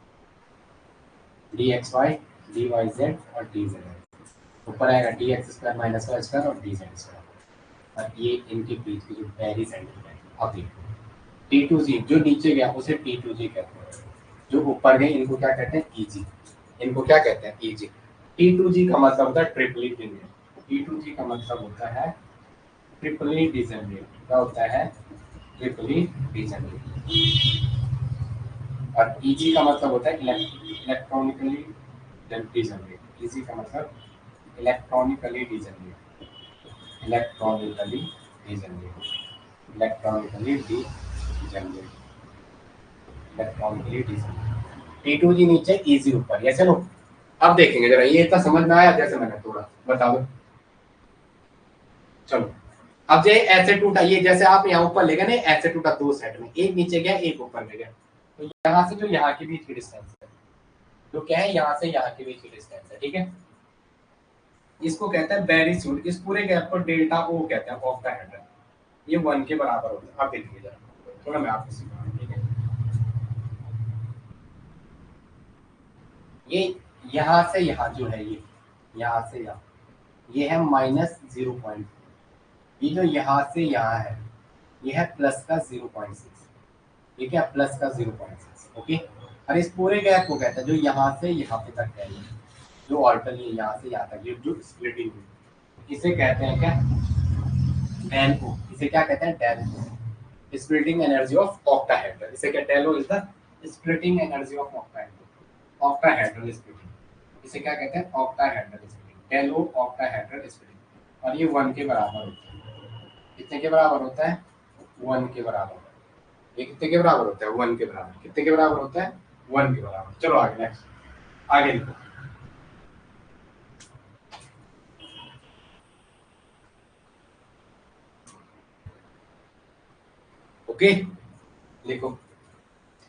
D X Y, D Y Z और डी जेड। ऊपर आएगा D X square minus Y square और डी जेड स्क्वायर। और ये इनके बीच की जो पहली सेंटर है। अब देखो टी टू जी, जो नीचे गया उसे टी टू जी कहते हैं, जो ऊपर गए इनको क्या कहते हैं, ई जी। इनको क्या कहते हैं, ई जी। टी टू जी का मतलब होता है ट्रिपली डिजनरेट। टी टू जी का मतलब होता है ट्रिपली डिजनरेट। क्या होता है, ट्रिपली डिजनरेट। और ईजी का मतलब होता है इलेक्ट्रॉनिकली डिजनरेट। ईजी का मतलब electronically degenerate, electronically degenerate, electronically degenerate, electronically degenerate. T two g नीचे, ईजी ऊपर। ये चलो अब देखेंगे जरा, ये इतना समझ में आया जैसे मैंने थोड़ा बता दो। चलो अब ये ऐसे टूटा, ये जैसे आप यहाँ ऊपर ले गए ना, ऐसे टूटा दो सेट में, एक नीचे गया एक ऊपर ले गया। तो यहाँ से जो यहाँ के बीच की डिस्टेंस है, जो क्या है यहाँ से यहाँ के बीच की डिस्टेंस है, ठीक है, इसको कहते हैं बेरिसूट। इस पूरे गैप को डेल्टा ओ कहते हैं, ऑफ द हेडर। ये 1 के बराबर होता है। आप देखिए जरा, थोड़ा मैं आपको सिखा रहा हूँ, ठीक है। ये यहाँ से यहाँ जो है, ये यहाँ से यहाँ, ये है -0.4। ये जो यहाँ से यहाँ है, ये है प्लस का 0.6। ठीक है, प्लस का 0.6। ओके। और इस पूरे गैप को कहते हैं, जो यहाँ से यहाँ पे तक है, जो ऑर्बिटल है यहाँ से यहाँ तक, ये जो स्प्लिटिंग हुई, इसे कहते हैं क्या, डेल ओ। इसे क्या कहते हैं, del O, splitting energy of octahedral. इसे क्या, del O is the splitting energy of octahedral, octahedral splitting. इसे क्या कहते हैं, octahedral splitting, del O octahedral splitting. और ये 1 के बराबर होता है। कितने के बराबर होता है, 1 के बराबर। ये कितने के बराबर होता है, 1 के बराबर। कितने के बराबर होता है, 1 के बराबर। चलो आगे, नेक्स्ट, आगे लिखो। ओके, लिखो।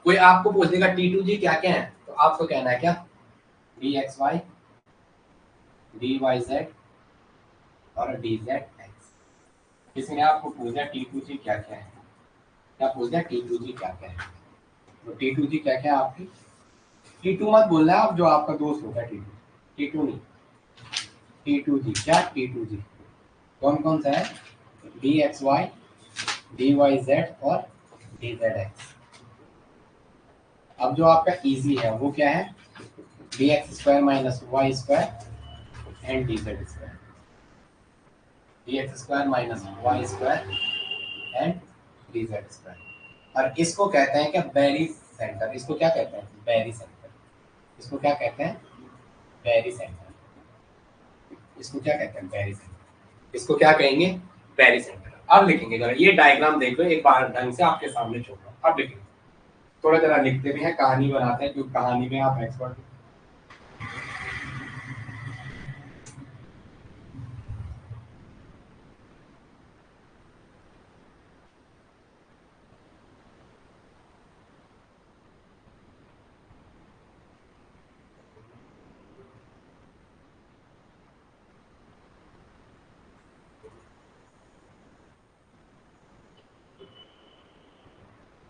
कोई आपको पूछ देगा टी टू जी क्या क्या है, तो आपको कहना है क्या, D X Y, D Y Z और डी जेड एक्स। किसी ने आपको पूछा टी टू जी क्या क्या है, क्या पूछ दिया, टी टू जी क्या क्या है। तो टी टू जी क्या क्या है आपकी, टी टू मत बोलना है आप, जो आपका दोस्त होगा टी टू, टी टू नहीं, टी टू जी। क्या, टी टू जी कौन कौन सा है, D X Y, D Y Z और डी जेड एक्स। अब जो आपका इजी है वो क्या है, D X square minus Y square and D Z square, D X square minus Y square and D Z square. और इसको कहते हैं क्या, बेरी सेंटर। इसको क्या कहते हैं, बेरी सेंटर। इसको क्या कहते हैं, बेरी सेंटर। इसको क्या कहते हैं, बेरी सेंटर। इसको क्या कहेंगे, बेरी सेंटर। अब लिखेंगे जरा, ये डायग्राम देख लो एक बार ढंग से, आपके सामने छोड़ रहा हूँ। अब लिखेंगे, थोड़ा जरा लिखते भी हैं, कहानी बनाते हैं, क्योंकि कहानी में आप एक्सपर्ट।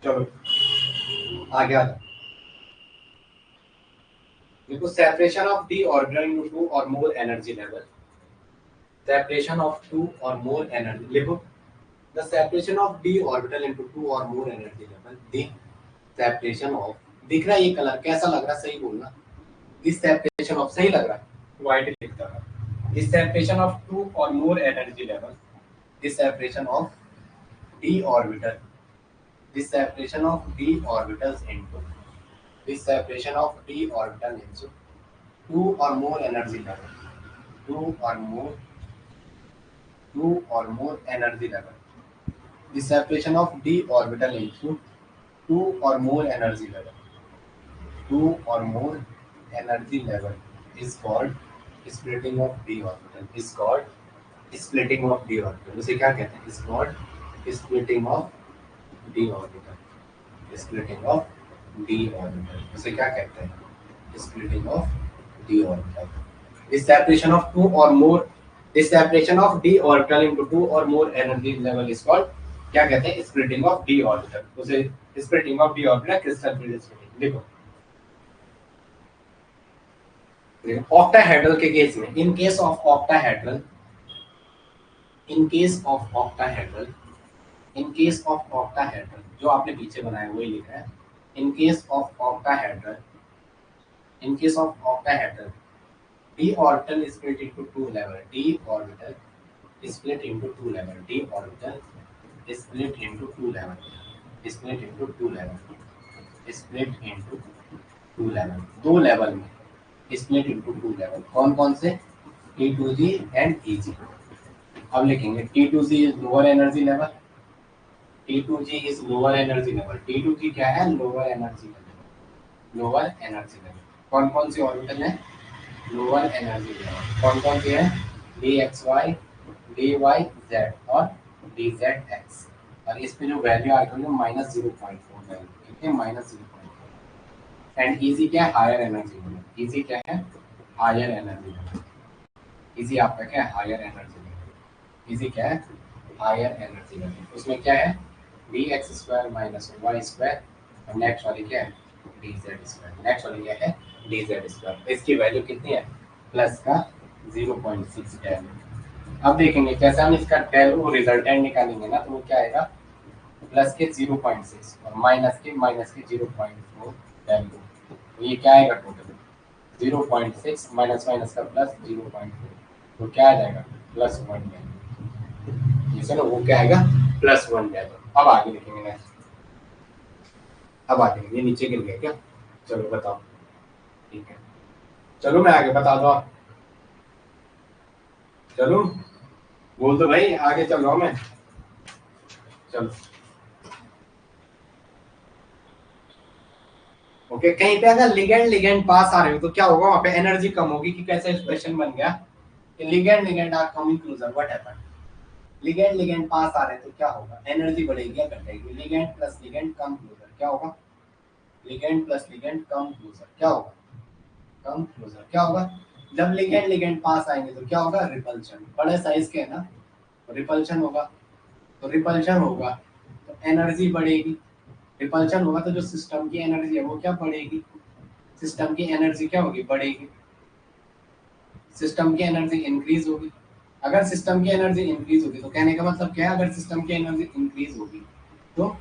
चलो आगे आ जाओ। देखो, separation of d orbital into two और more energy level. Separation of two और मोर एनर्जी, लिखो, the separation of d orbital into two और more energy level. The separation of, दिख रहा है ये कलर कैसा लग रहा है, सही बोलना। दिस सेपरेशन ऑफ, सही लग रहा है, व्हाइट लिखता है। दिस सेपरेशन ऑफ टू और more energy level, this separation of d orbital, this separation of d orbitals into, this separation of d orbital into two or more energy level, two or more, two or more energy level, this separation of d orbital into two or more energy level, two or more energy level is called splitting of d orbital, is called splitting of d orbital। उसे क्या कहते हैं, is called splitting of d orbital, splitting of D orbital, उसे क्या कहते हैं? Splitting of d orbital. The separation of two or more, the separation of d orbital into two or more energy level is called, क्या कहते हैं? Splitting of d orbital. उसे splitting of d orbital crystal field splitting. देखो octahedral के case में, in case of octahedral, in case of octahedral, in case of octahedral, जो आपने पीछे बनाया वही लिखा है. In case of octahedral, in case of octahedral, d orbital is split into two level, d orbital is split into two level, d orbital is split into two level, split into two level, split into two level, दो level में split into two level. कौन कौन से? T2G and EG. अब लिखेंगे T2G is lower energy level, T2G is lower energy level, T2G क्या है? lower energy level, lower energy level. कौन कौन सी ऑर्बिटल है? Lower energy level. कौन कौन सी है? dxy, dyz और dzx. और इस पे जो वैल्यू आ रही है -0.4 वैल्यू, कितने? -0.4. एंड इजी क्या है? Higher energy level. इजी क्या है? Higher energy level. इजी आपका क्या है? Higher energy level. इजी क्या है? Higher energy level. उसमें क्या है? dx² - y². और नेक्स्ट वाली क्या है? dz². नेक्स्ट वाली क्या है? dz². इसकी वैल्यू कितनी है? प्लस का 0.6 डेल. अब देखेंगे कैसे हम इसका डेल वो रिजल्टेंट निकालेंगे ना, तो वो क्या आएगा? प्लस के 0.6 और माइनस के 0.4 डेल. तो ये क्या आएगा? टोटल 0.6 माइनस माइनस का प्लस 0.4, तो क्या आ जाएगा? +1 डेल. ये वो क्या आएगा? +1 डेल. अब आगे लिखेंगे नेक्स्ट. अब आगे ये नीचे गिर गया क्या? चलो बताओ. ठीक है, चलो मैं आगे बता दो. आप चलो बोल दो भाई, आगे चल रहा हूं मैं. चलो ओके. कहीं पे अगर लिगेंड लिगेंड पास आ रहे हो तो क्या होगा? वहां पे एनर्जी कम होगी. कि कैसा एक्सप्रेशन बन गया? Ligand ligand are coming closer. What happened? Ligand ligand पास आ रहे तो क्या होगा? एनर्जी बढ़ेगी या घटेगी? Ligand plus ligand come closer. क्या होगा? Ligand plus ligand come closer. क्या होगा? Come closer. क्या होगा? जब लिगेंड लिगेंड पास आएंगे तो क्या होगा? रिपल्शन. बड़े साइज के है ना, रिपल्शन होगा. तो रिपल्शन होगा तो एनर्जी बढ़ेगी. रिपल्शन होगा तो जो सिस्टम की एनर्जी है वो क्या बढ़ेगी? सिस्टम की एनर्जी क्या होगी? बढ़ेगी. सिस्टम की एनर्जी इंक्रीज होगी. अगर सिस्टम की एनर्जी इंक्रीज होगी तो कहने का मतलब क्या है? अगर सिस्टम की एनर्जी इंक्रीज होगी तो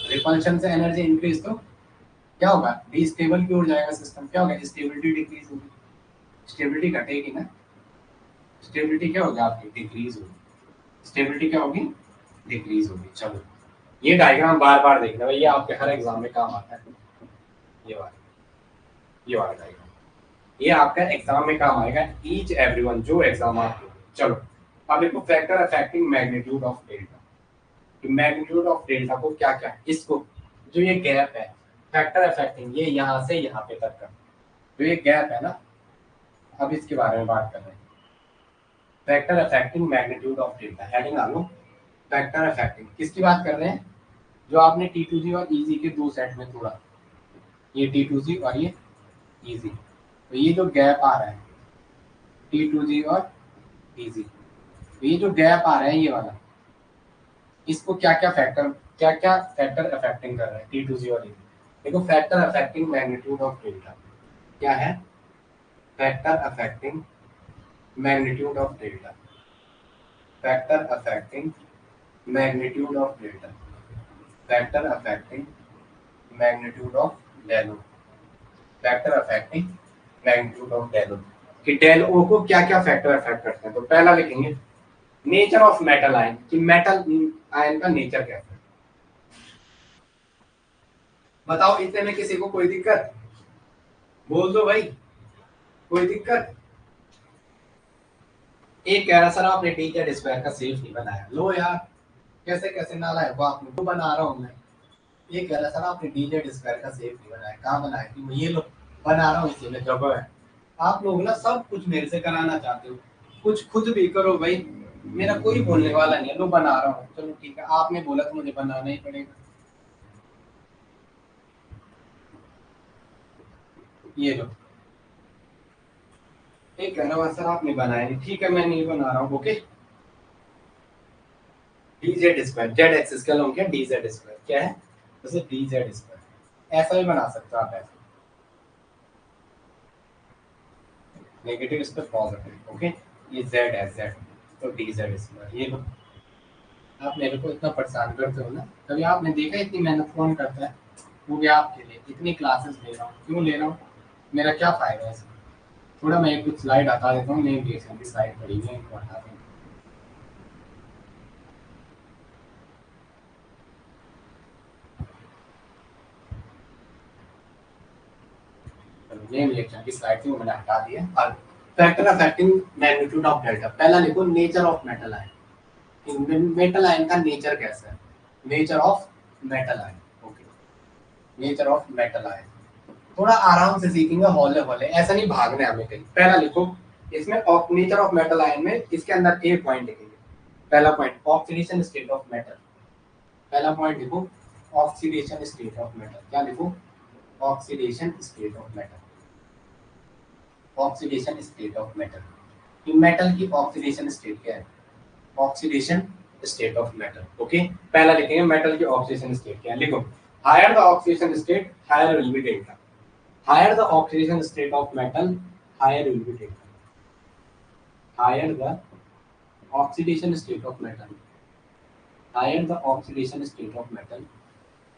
रिपल्शन से एनर्जी इंक्रीज, तो क्या होगा? डिस्टेबल की ओर जाएगा सिस्टम. क्या होगा? स्टेबिलिटी डिक्रीज होगी. स्टेबिलिटी घटेगी ना. स्टेबिलिटी क्या होगी आपकी? डिक्रीज होगी. स्टेबिलिटी क्या होगी? डिक्रीज होगी. चलो ये डायग्राम बार बार देखना भाई, ये आपके हर एग्जाम में काम आता है. ये वाला डायग्राम ये आपका एग्जाम में काम आएगा. ईच एवरीवन जो एग्जाम आप लोगे. चलो अब देखो factor affecting magnitude of delta. Magnitude of delta को क्या क्या है? इसको जो ये गैप है फैक्टर अफेक्टिंग, ये यहाँ से यहाँ पे तक का जो ये गैप है ना, अब इसके बारे में बात कर रहे हैं. Factor affecting magnitude of delta. Heading आ लो. फैक्टर अफेक्टिंग किसकी बात कर रहे हैं? जो आपने T2G और EG के दो सेट में तोड़ा, ये T2G और ये EG. तो ये जो गैप आ रहा है T2G और EG, तो ये जो गैप आ रहा है ये वाला, इसको क्या क्या फैक्टर अफेक्टिंग कर रहा है T2G और EG. देखो factor affecting magnitude of delta क्या है? Factor affecting magnitude of delta. Factor affecting magnitude of delta. Factor affecting magnitude of del. Factor affecting magnitude of del. कि डेल ओ को क्या क्या फैक्टर अफेक्ट करते हैं. तो पहला लिखेंगे नेचर ऑफ मेटल आयन. कि मेटल आयन का नेचर कैसा है? बताओ इतने में किसी को कोई दिक्कत? बोल दो भाई, कोई दिक्कत? एक कह रहा सर आपने dz² का सेफ नहीं बनाया. लो यार कैसे कैसे नालायक हो आपने, तो बना रहा हूं मैं. ये कह रहा सर आपने dz² का सेफ नहीं बनाया. कहाँ बनाया? कि ये लो बना रहा हूँ, इसी में जगह है. आप लोग ना सब कुछ मेरे से कराना चाहते हो, कुछ खुद भी करो भाई. मेरा कोई बोलने वाला नहीं है. लो बना रहा हूँ. चलो ठीक है, आपने बोला तो मुझे बनाना ही पड़ेगा. ये लो, एक कह रहा सर आपने बनाया नहीं, ठीक है मैं नहीं बना रहा हूँ, okay. D Z square, Z axis का लूँ क्या, डी जेड स्क्वायर क्या है, जैसे डी जेड स्क्वायर ऐसा भी बना सकते हो आप, ऐसा नेगेटिव इस पर पॉजिटिव, ओके। ये जेड है, जेड, तो डी जेड स्क्वायर। ये लो, आप मेरे को इतना परेशान करते हो ना, कभी आपने देखा इतनी मेहनत कौन करता है, वो भी आपके लिए इतनी क्लासेस ले रहा हूँ, क्यों ले रहा हूँ, मेरा क्या फायदा है इसमें। थोड़ा मैं कुछ स्लाइड हटा देता हूँ, नहीं देख की स्लाइड पड़ी है, इनको हटा देता हूँ। मेन रिएक्शन की स्लाइड थी वो मैंने हटा दिया। और factor affecting magnitude of delta, पहला लिखो nature of metal ion. Metal ion का नेचर कैसा है, nature of metal ion, okay, nature of metal ion. थोड़ा आराम से सीखेंगे, हौले हौले, ऐसा नहीं भागना है हमें कहीं। पहला लिखो इसमें नेचर ऑफ मेटल आयन में, इसके अंदर एक पॉइंट लिखेंगे। पहला point oxidation state of metal, पहला पॉइंट लिखो ऑक्सीडेशन स्टेट ऑफ मेटल। क्या लिखो, oxidation state of metal, oxidation state of metal. Metal की ऑक्सीडेशन स्टेट क्या है, oxidation state of metal, okay. पहला लिखेंगे मेटल की ऑक्सीडेशन स्टेट क्या है, लिखो higher the oxidation state higher will be delta, higher the oxidation state of metal higher will be delta, higher the oxidation state of metal, higher the oxidation state of metal,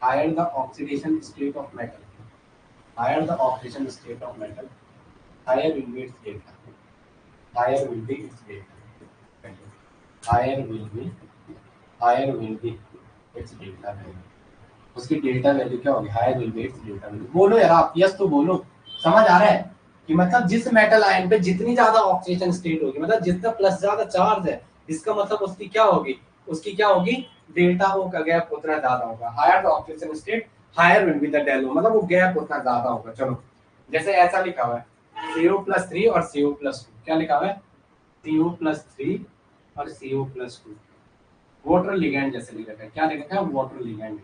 higher the oxidation state of metal, higher the oxidation state of metal, higher will be its delta, higher will be its delta, higher will be, higher will be its delta value। उसकी delta value क्या होगी, higher will be its delta value. बोलो यार आप, yes तो बोलो, समझ आ रहा है कि मतलब जिस मेटल आयन पे जितनी ज्यादा ऑक्सीडेशन स्टेट होगी, मतलब जितना प्लस ज्यादा चार्ज है, इसका मतलब उसकी क्या होगी, उसकी क्या होगी, डेल्टा ओ का गैप उतना ज्यादा होगा। Higher the oxidation state higher will be the delta, मतलब वो गैप उतना ज्यादा होगा। चलो जैसे ऐसा लिखा हुआ है CO+3 और CO+2, क्या लिखा हुआ है, CO+3 और CO+2, वाटर लिगैंड जैसे लिखा है, क्या लिखा है, वाटर लिगैंड।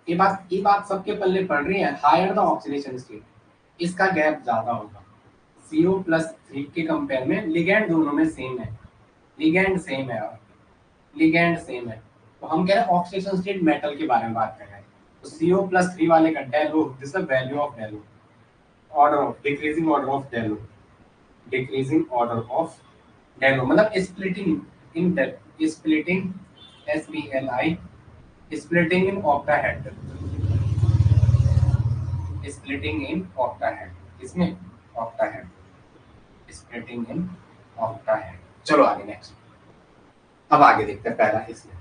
ये बात सबके पल्ले पड़ रही है, हायर द ऑक्सीडेशन स्टेट इसका गैप ज्यादा होगा। CO+3 के कंपेयर में लिगैंड दोनों में सेम है, लिगैंड सेम है, लिगैंड सेम है, तो हम कह रहे हैं ऑक्सीडेशन स्टेट मेटल के बारे में बात कर रहे हैं। तो CO+3 वाले का डेलो, this is value of Delo, order of decreasing order of Delo, decreasing order of डेलो, मतलब splitting in depth, splitting SPLI, splitting in octahedral, splitting in octahedral, इसमें ऑक्टाहेड्रल, स्प्लिटिंग इन ऑक्टाहेड्रल। चलो आगे नेक्स्ट, अब आगे देखते हैं। पहला इसमें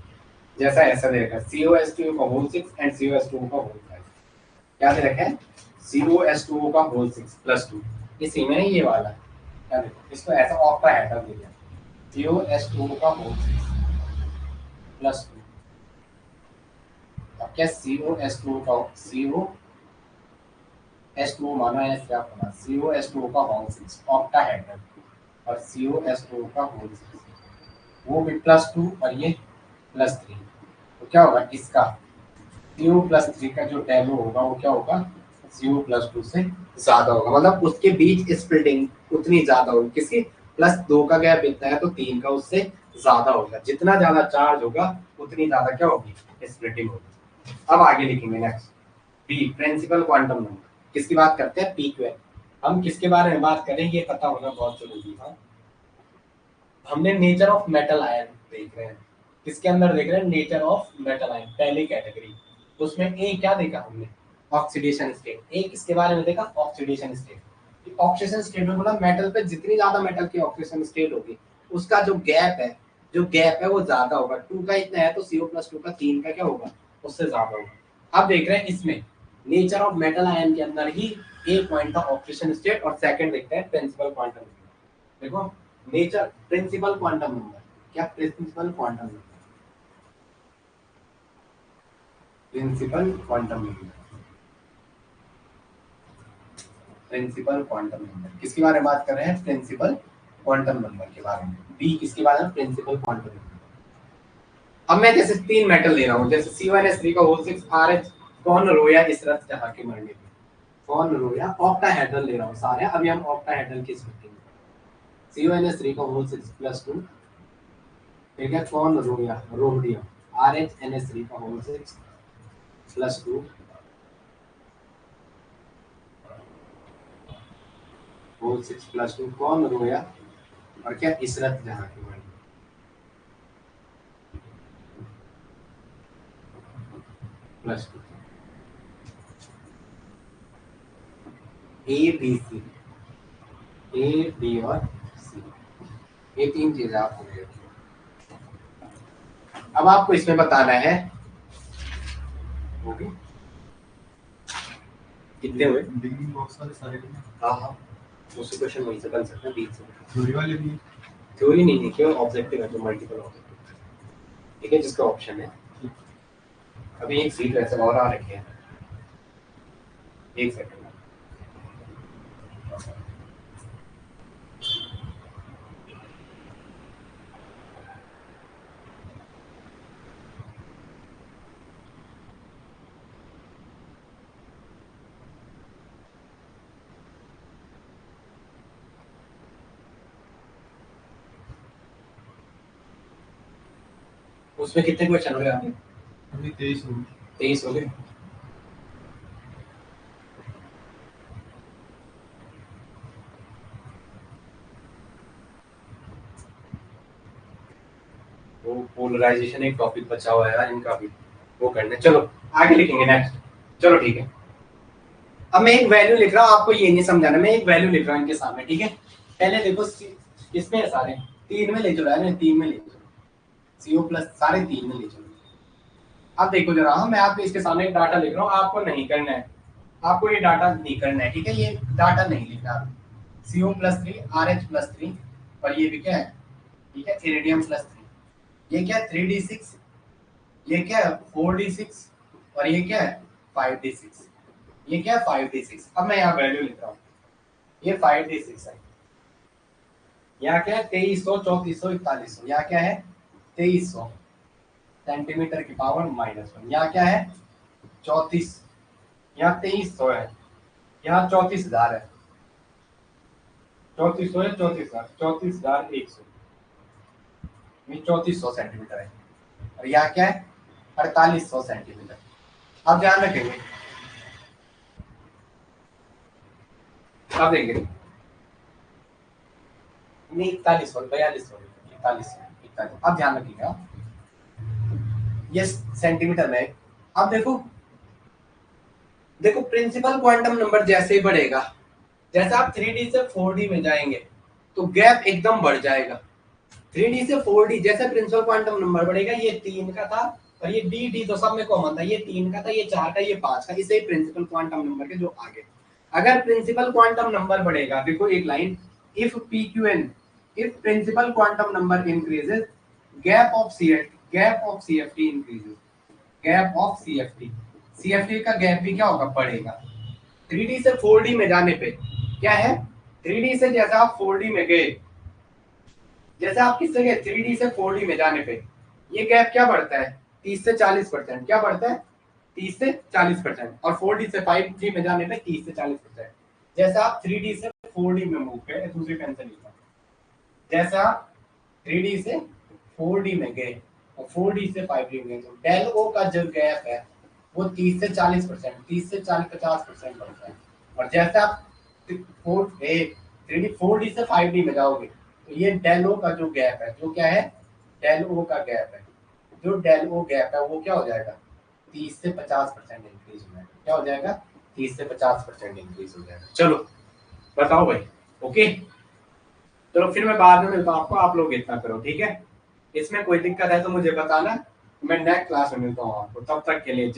जैसा ऐसा दे रखा है COS2 का होल 6 एंड COS2 का होल 5, क्या दे रखा है, COS2 का होल 6 + 2, इसी में ये वाला क्या देखो, इसको ऐसा ऑक्टाहेड्रल दे दिया, COS2 का होल 6 + 2, अब क्या COS2 का COS2 माना है, क्या बना, COS2 का होल 6 ऑक्टाहेड्रल और COS2 का होल 6, वो भी +2 और ये +3, तो क्या होगा इसका CO+3 का जो डेलो होगा वो क्या होगा, CO+2 से ज्यादा होगा, मतलब उसके बीच स्प्लिटिंग उतनी ज्यादा होगी, किसकी, +2 का गैप इतना है तो 3 का उससे ज्यादा होगा, जितना ज्यादा चार्ज होगा उतनी ज्यादा क्या होगी, स्प्लिटिंग होगी। अब आगे लिखेंगे next, B principal quantum number, किसकी बात करते हैं, PQ। हम किसके बारे में बात करें ये पता होना बहुत जरूरी था। हमने नेचर ऑफ मेटल आयन देख रहे हैं, किसके अंदर देख रहे हैं, नेचर ऑफ मेटल आयन, पहली कैटेगरी, उसमें ए क्या देखा हमने, ऑक्सीडेशन स्टेट, एक इसके बारे में देखा ऑक्सीडेशन स्टेट। ऑक्सीडेशन स्टेट में मतलब मेटल पे जितनी ज्यादा मेटल की ऑक्सीडेशन स्टेट होगी उसका जो गैप है, जो गैप है वो ज्यादा होगा, 2 का इतना है तो CO+2 का 3 का क्या होगा, उससे ज्यादा होगा। अब देख रहे हैं इसमें नेचर ऑफ मेटल आयन के अंदर ही एक पॉइंट का ऑक्सीडेशन स्टेट और सेकंड देखते हैं प्रिंसिपल क्वांटम नंबर। देखो नेचर प्रिंसिपल क्वांटम नंबर, क्या principal quantum number, principal quantum number, principal quantum number किसके बारे में बात कर रहे हैं, प्रिंसिपल क्वांटम नंबर के बारे में। बी किसके बारे में, प्रिंसिपल क्वांटम नंबर। अब मैं जैसे 3 मेटल ले रहा हूँ, जैसे C1S3 का होल 6 RH कौन रोया इशरत जहां की मरने पे, कौन रोया, ऑक्टाहेड्रल ले रहा हूँ सारे, अभी हम ऑक्टाहेड्रल की स्प्लिटिंग CuNH3 का होल 6 प्लस 2, ठीक है, कौन रोया, रोडियम RHNH3 का होल 6 प्लस 2, होल 6 प्लस 2, कौन रोया और क्या, इशरत जहां की मरने प्लस 2, ABC, A B और C, ये तीन चीजें आप हो गई। अब आपको इसमें बताना है होगी कितने हुए, बहुत सारे हाँ हाँ उसी क्वेश्चन वहीं से बन सकते हैं, बीच से थ्योरी वाले भी, थ्योरी नहीं है, क्यों ऑब्जेक्टिव है तो मल्टीपल ऑब्जेक्टिव, ठीक है, जिसका ऑप्शन है। अभी एक सीट वैसे और आ रखी है, एक सेकंड, उसमें कितने क्वेश्चन हो गए आपके, अभी 23 हो गए। 23 हो गए। वो पोलराइजेशन एक टॉपिक बचा हुआ है यार इनका भी, वो करना है, चलो आगे लिखेंगे नेक्स्ट, चलो ठीक है। अब मैं एक वैल्यू लिख रहा हूँ, आपको ये नहीं समझाना, मैं एक वैल्यू लिख रहा हूँ इनके सामने, ठीक है। पहले देखो किसमें है सारे, 3 में ले चलो यार, 3 में ले चलो, CO प्लस सारे 3 में ले चलो। अब देखो जरा, मैं आपको इसके सामने एक डाटा लिख रहा हूँ, आपको नहीं करना है, आपको ये डाटा नहीं करना है, ठीक है, ये डाटा नहीं लिखना, CO प्लस 3 RH प्लस 3, और ये भी क्या है, ठीक है, इरिडियम प्लस 3, ये क्या है 3d6, ये क्या है 4d6, और ये क्या है 5d6, ये क्या है 5d6। अब मैं यहाँ वैल्यू लिख रहा हूँ, ये 5d6 है, यहाँ क्या है 2300 3400 4100, यहाँ क्या है 2300 सेंटीमीटर की पावर -1, यहाँ क्या है 34, यहाँ 2300 है, यहाँ 34,000 है, 3400 है 34,000, 34,100, ये 3400 सेंटीमीटर है, और यहाँ क्या है 4800 सेंटीमीटर। अब ध्यान रखेंगे, अब देखेंगे नहीं 4100 4200 4100, अब ध्यान रखिएगा ये सेंटीमीटर में। अब देखो देखो प्रिंसिपल क्वांटम नंबर जैसे ही बढ़ेगा, जैसे आप 3D से 4D में जाएंगे तो गैप एकदम बढ़ जाएगा, 3D से 4D जैसे प्रिंसिपल क्वांटम नंबर बढ़ेगा, ये 3 का था और ये D तो सब में कॉमन था, ये 3 का था, ये 4 का, ये 5 का, इसे प्रिंसिपल क्वांटम नंबर के जो आगे। अगर प्रिंसिपल क्वांटम नंबर बढ़ेगा, देखो एक line, if PQN, if principal quantum number increases, gap of CFT increases, gap of CFT का गैप भी क्या होगा, बढ़ेगा। 3D से 4D में जाने पे क्या है, 3D से जैसे आप 4D में गए, जैसे आप किससे गए 3D से 4D में जाने पे, ये गैप क्या बढ़ता है 30 से 40%, क्या बढ़ता है 30 से 40%, और 4D से 5D में जाने पे 30 से 40%। जैसे आप 3D से 4D में मूव गए, दूसरी पेन से लिखा, जैसे आप 3D से 4D में गए और 4D से 5D में गए, तो डेल O का जो गैप है वो 30 से 40%, 30 से 40-50% बढ़ता है। और जैसे आप 4D से 5D में जाओगे तो ये डेल O का जो गैप है, जो क्या है डेल O का गैप है, जो डेल O गैप है वो क्या हो जाएगा 30 से 50% इंक्रीज हो जाएगा, क्या हो जाएगा 30 से 50% इंक्रीज हो जाएगा। चलो बताओ भाई, ओके, चलो फिर मैं बाद में मिलता हूँ आपको, आप लोग इतना करो, ठीक है। इसमें कोई दिक्कत है तो मुझे बताना, मैं नेक्स्ट क्लास में मिलता हूँ आपको, तब तक के लिए